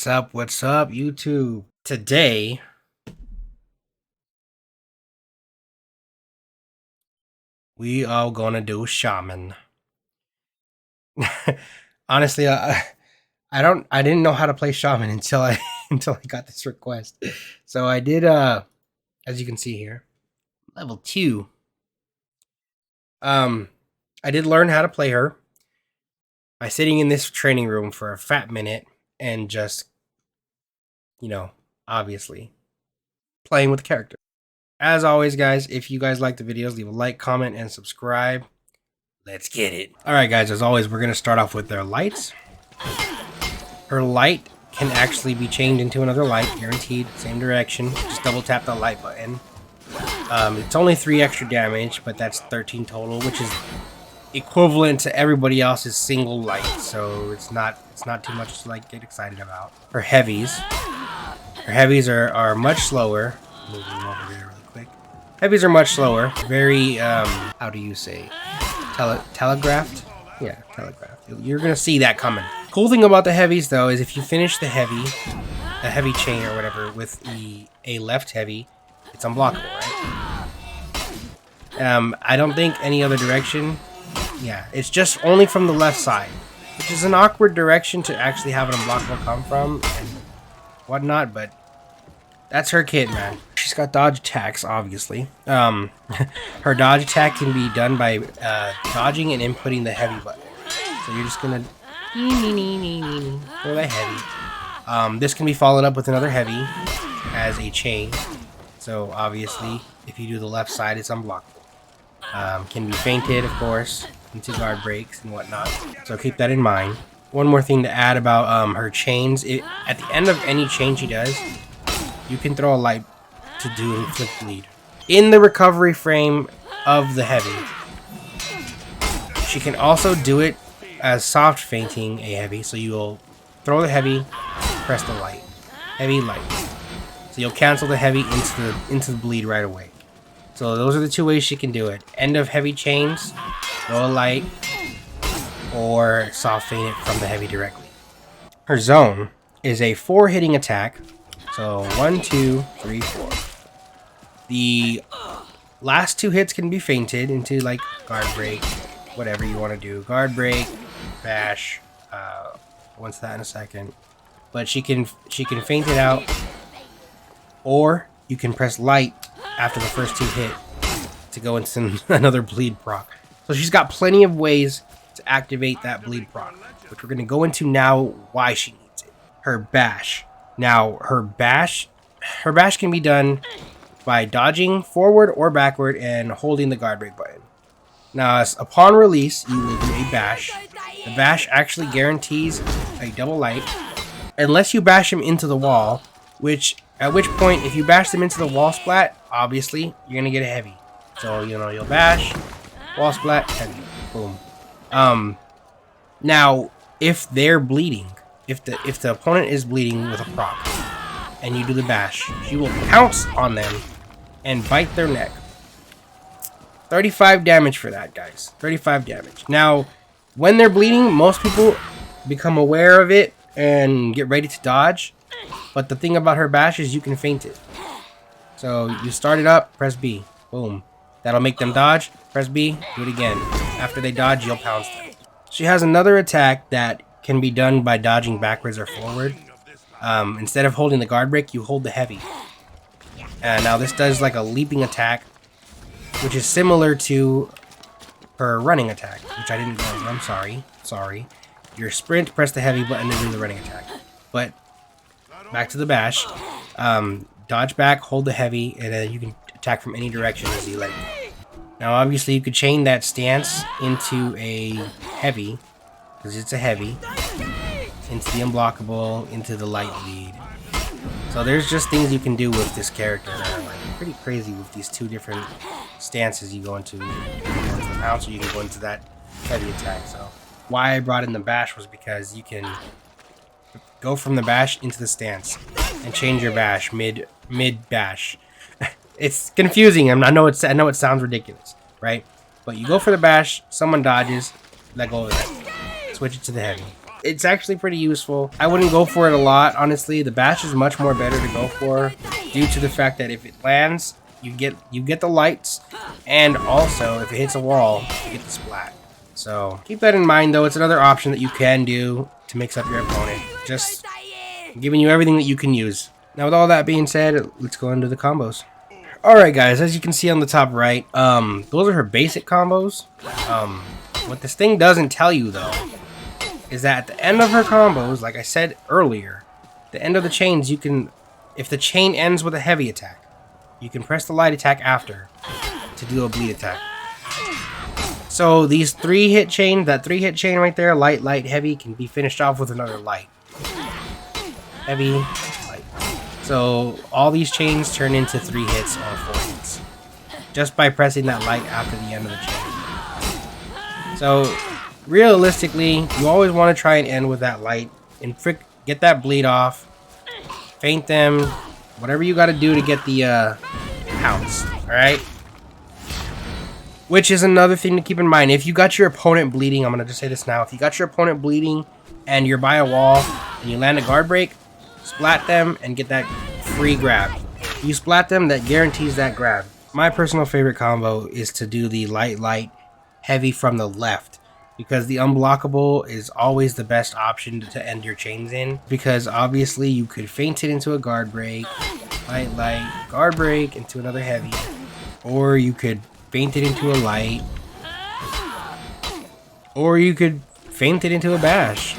What's up, YouTube? Today, we are gonna do Shaman. Honestly, I didn't know how to play Shaman until I got this request. So I did, as you can see here, level 2. I did learn how to play her by sitting in this training room for a fat minute and just, obviously playing with the character. As always, guys, if you guys like the videos, leave a like, comment, and subscribe. Let's get it. Alright, guys, as always, we're going to start off with their lights. Her light can actually be changed into another light, guaranteed, same direction. Just double tap the light button. It's only 3 extra damage, but that's 13 total, which is equivalent to everybody else's single light. So it's not too much to get excited about. Her heavies are much slower. Moving them over here really quick. Heavies are much slower. Very how do you say? Telegraphed? Yeah, telegraphed. You're gonna see that coming. Cool thing about the heavies though is if you finish the heavy chain or whatever with a left heavy, it's unblockable, right? I don't think any other direction. Yeah, it's just only from the left side, which is an awkward direction to actually have an unblockable come from and whatnot, but that's her kit, man. She's got dodge attacks, obviously. Her dodge attack can be done by dodging and inputting the heavy button. So you're just gonna throw that heavy. This can be followed up with another heavy as a chain. So obviously, if you do the left side, it's unblockable. Can be feinted, of course, into guard breaks and whatnot. So keep that in mind. One more thing to add about her chains: at the end of any chain she does, you can throw a light to do inflict bleed in the recovery frame of the heavy. She can also do it as soft fainting a heavy, so you'll throw the heavy, press the light, heavy, light. So you'll cancel the heavy into the bleed right away. So those are the 2 ways she can do it: end of heavy chains, throw a light, or soft faint it from the heavy directly. Her zone is a 4 hitting attack. So 1, 2, 3, 4. The last 2 hits can be feinted into guard break, whatever you want to do. Guard break, bash. Once that in a second. But she can feint it out, or you can press light after the first 2 hit to go into another bleed proc. So she's got plenty of ways to activate that bleed proc, which we're going to go into now why she needs it. Her bash. Now, her bash can be done by dodging forward or backward and holding the guard break button. Now, upon release, you will do a bash. The bash actually guarantees a double light, unless you bash him into the wall, at which point, if you bash them into the wall splat, obviously, you're going to get a heavy. So, you'll bash, wall splat, heavy. Boom. Now, if they're bleeding, if the opponent is bleeding with a proc, and you do the bash, she will pounce on them and bite their neck. 35 damage for that, guys. 35 damage. Now, when they're bleeding, most people become aware of it and get ready to dodge. But the thing about her bash is you can feint it. So you start it up, press B. Boom. That'll make them dodge. Press B, do it again. After they dodge, you'll pounce them. She has another attack that can be done by dodging backwards or forward. Instead of holding the guard break, you hold the heavy. Now this does a leaping attack, which is similar to her running attack, which I didn't go over. I'm sorry. Your sprint, press the heavy button to do the running attack. But back to the bash. Dodge back, hold the heavy, and then you can attack from any direction as you like. Now obviously you could chain that stance into a heavy, because it's a heavy, into the unblockable, into the light bleed. So there's just things you can do with this character that are pretty crazy with these 2 different stances you go into. You can go into the pounce, or you can go into that heavy attack. So why I brought in the bash was because you can go from the bash into the stance and change your bash mid bash. It's confusing. I know it sounds ridiculous, right? But you go for the bash, someone dodges, let go of that, switch it to the heavy. It's actually pretty useful. I wouldn't go for it a lot, honestly. The bash is much more better to go for due to the fact that if it lands, you get the lights, and also if it hits a wall, you get the splat. So keep that in mind, though. It's another option that you can do to mix up your opponent. Just giving you everything that you can use. Now, with all that being said, let's go into the combos. Alright guys, as you can see on the top right, those are her basic combos. What this thing doesn't tell you though, is that at the end of her combos, like I said earlier, the end of the chains, you can, if the chain ends with a heavy attack, you can press the light attack after to do a bleed attack. So these 3-hit chain, that 3-hit chain right there, light, light, heavy, can be finished off with another light. Heavy, light. So all these chains turn into 3 hits or 4 hits, just by pressing that light after the end of the chain. So realistically, you always want to try and end with that light and get that bleed off, feint them, whatever you got to do to get the pounce. All right. Which is another thing to keep in mind. If you got your opponent bleeding, I'm gonna just say this now. If you got your opponent bleeding and you're by a wall and you land a guard break, splat them and get that free grab. You splat them, that guarantees that grab. My personal favorite combo is to do the light, light, heavy from the left, because the unblockable is always the best option to end your chains in, because obviously you could feint it into a guard break, light, light, guard break into another heavy, or you could feint it into a light, or you could feint it into a bash.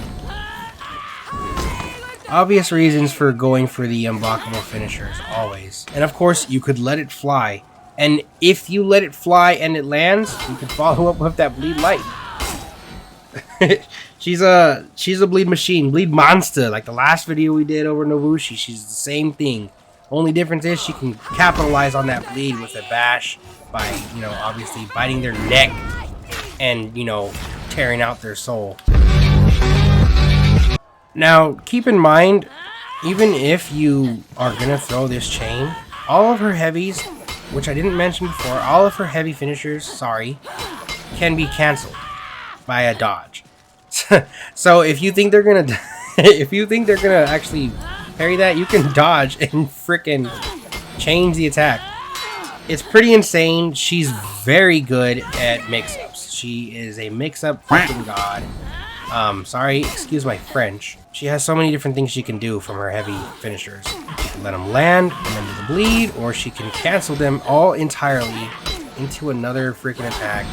Obvious reasons for going for the unblockable finishers, always. And of course, you could let it fly. And if you let it fly and it lands, you can follow up with that bleed light. she's a bleed machine, bleed monster. Like the last video we did over Novushi, she's the same thing. Only difference is she can capitalize on that bleed with a bash by, you know, obviously biting their neck and, you know, tearing out their soul. Now, keep in mind, even if you are going to throw this chain, all of her heavies, which I didn't mention before, all of her heavy finishers, can be canceled by a dodge. So if you think they're going to actually parry that, you can dodge and frickin' change the attack. It's pretty insane. She's very good at mix-ups. She is a mix-up freaking god. Sorry, excuse my French. She has so many different things she can do from her heavy finishers. She can let them land and then do the bleed, or she can cancel them all entirely into another freaking attack.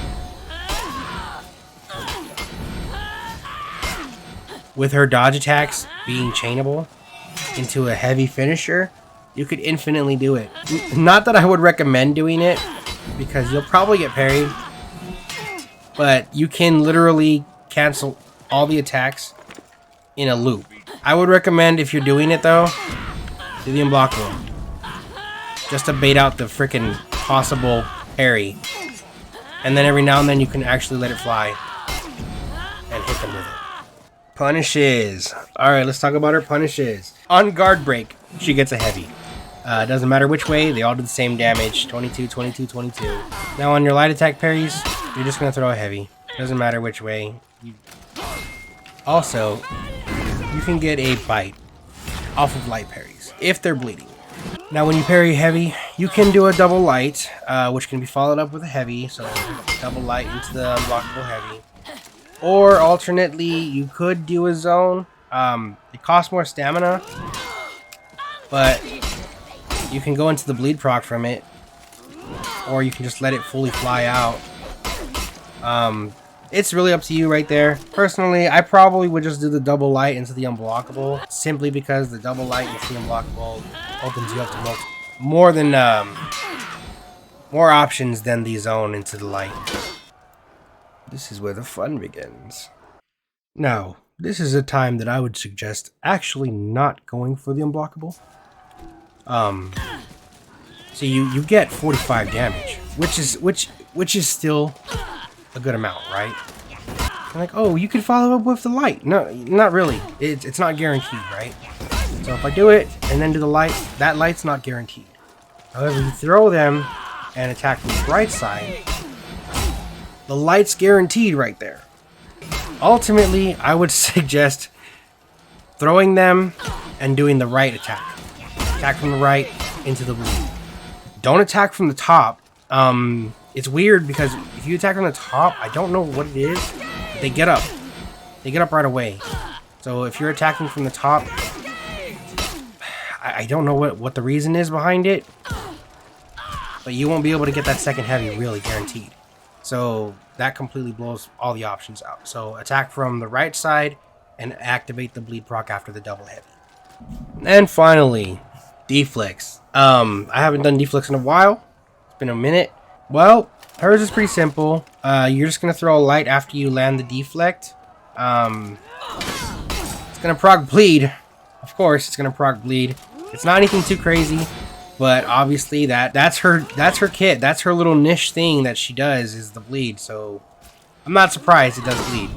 With her dodge attacks being chainable into a heavy finisher, you could infinitely do it. Not that I would recommend doing it, because you'll probably get parried, but you can literally cancel all the attacks in a loop. I would recommend, if you're doing it though, do the unblockable, just to bait out the freaking possible parry, and then every now and then you can actually let it fly and hit them with it. Punishes. Alright, let's talk about her punishes. On guard break, she gets a heavy. It doesn't matter which way, they all do the same damage. 22, 22, 22. Now on your light attack parries, you're just going to throw a heavy. Doesn't matter which way. Also, you can get a bite off of light parries, if they're bleeding. Now when you parry heavy, you can do a double light, which can be followed up with a heavy. So double light into the unblockable heavy. Or alternately, you could do a zone. It costs more stamina, but you can go into the bleed proc from it, or you can just let it fully fly out. It's really up to you right there. Personally, I probably would just do the double light into the unblockable, simply because the double light into the unblockable opens you up to more options than the zone into the light. This is where the fun begins. Now, this is a time that I would suggest actually not going for the unblockable. So you get 45 damage, which is still a good amount, right? I'm like, oh, you can follow up with the light. No, not really. It's not guaranteed, right? So if I do it and then do the light, that light's not guaranteed. However, you throw them and attack from the right side, the light's guaranteed right there. ultimately, I would suggest throwing them and doing the right attack. Attack from the right into the bleed. Don't attack from the top. It's weird because if you attack from the top, I don't know what it is. They get up. They get up right away. So if you're attacking from the top, I don't know what the reason is behind it. But you won't be able to get that second heavy, really, guaranteed. So that completely blows all the options out. So attack from the right side and activate the bleed proc after the double heavy. And finally, Deflects. I haven't done Deflects in a while. It's been a minute. Well, hers is pretty simple. You're just gonna throw a light after you land the Deflect. It's gonna proc bleed. Of course, it's gonna proc bleed. It's not anything too crazy, but obviously that's her kit. That's her little niche thing that she does is the bleed. So I'm not surprised it does bleed.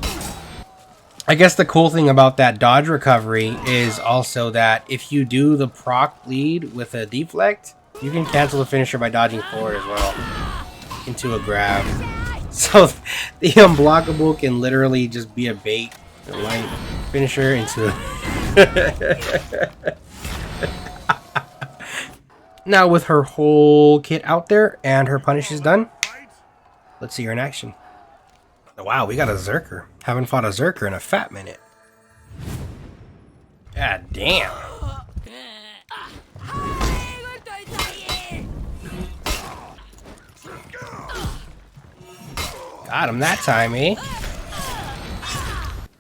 I guess the cool thing about that dodge recovery is also that if you do the proc bleed with a Deflect, you can cancel the finisher by dodging forward as well into a grab. So the unblockable can literally just be a bait, a light finisher into Now with her whole kit out there and her punish is done, let's see her in action. Wow, we got a Zerker. Haven't fought a Zerker in a fat minute. God damn. Got him that time, eh?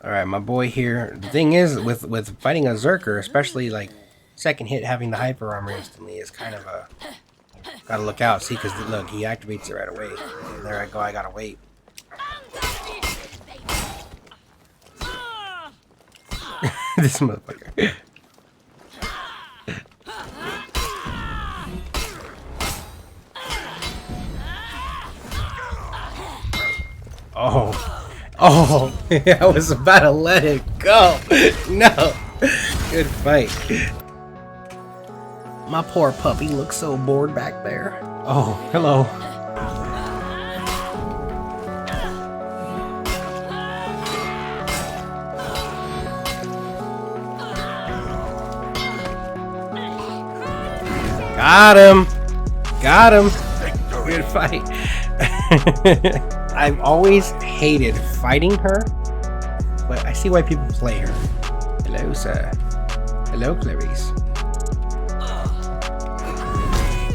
Alright, my boy here. The thing is, with fighting a Zerker, especially like second hit having the hyper armor instantly is kind of a... Gotta look out, see, because look, he activates it right away. And there I go, I gotta wait. This motherfucker. Oh, I was about to let it go. No. Good fight. My poor puppy looks so bored back there. Oh, hello. Got him. Got him. Good fight. I've always hated fighting her, but I see why people play her. Hello, sir. Hello, Clarice.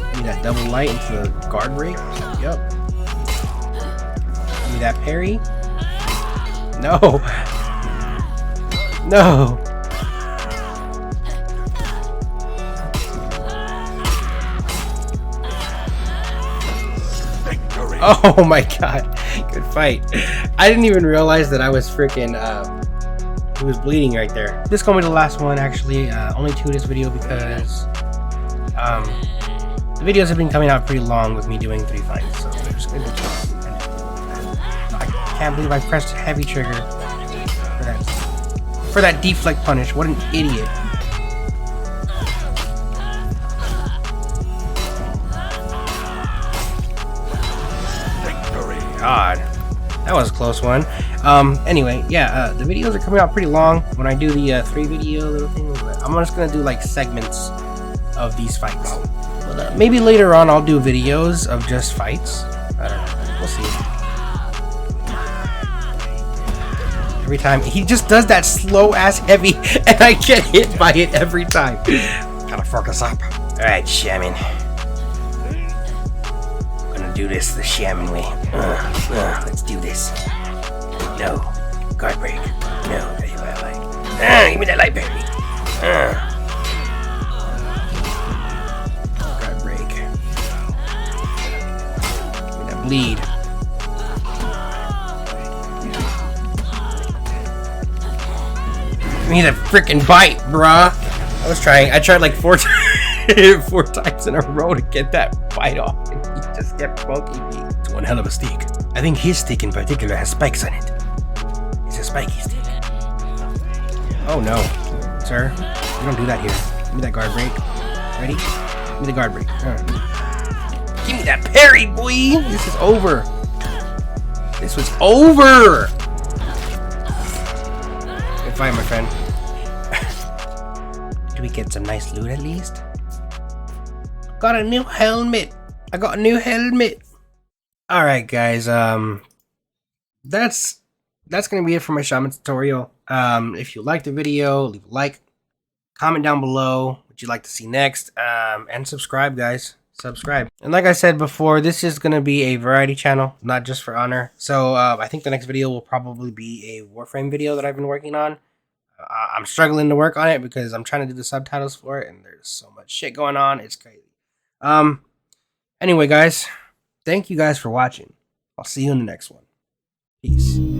Give me that double light into the guard break. Yup. Give me that parry. No. No. Oh my god. Good fight. I didn't even realize that I was freaking, he was bleeding right there. This is going to be the last one, actually. Only 2 this video because, the videos have been coming out pretty long with me doing 3 fights. So they're just going to be I can't believe I pressed heavy trigger for that deflect punish. What an idiot. God, that was a close one. Anyway, yeah, the videos are coming out pretty long when I do the 3 video little thing, but I'm just gonna do like segments of these fights. But, maybe later on I'll do videos of just fights. I don't know, we'll see. Every time he just does that slow ass heavy and I get hit by it every time. Gotta focus up. Alright, Shaman. Do this the Shaman way. Let's do this. No. Guard break. No. Give me that light. Give me that light, baby. Guard break. Give me that bleed. Give me that freaking bite, bruh. I tried like 4 times in a row to get that bite off. Just kept poking me. It's one hell of a stick. I think his stick in particular has spikes on it. It's a spiky stick. Oh no, sir. You don't do that here. Give me that guard break. Ready? Give me the guard break. Give me that parry, boy. This is over. This was over. fight, my friend. Did we get some nice loot at least? Got a new helmet. I got a new helmet. Alright guys, that's gonna be it for my Shaman tutorial. If you liked the video, leave a like, comment down below what you'd like to see next, and subscribe, guys. Subscribe. And like I said before, this is gonna be a variety channel, not just for Honor. So I think the next video will probably be a Warframe video that I've been working on. I'm struggling to work on it because I'm trying to do the subtitles for it, and there's so much shit going on. It's crazy. Anyway, guys, thank you guys for watching. I'll see you in the next one. Peace.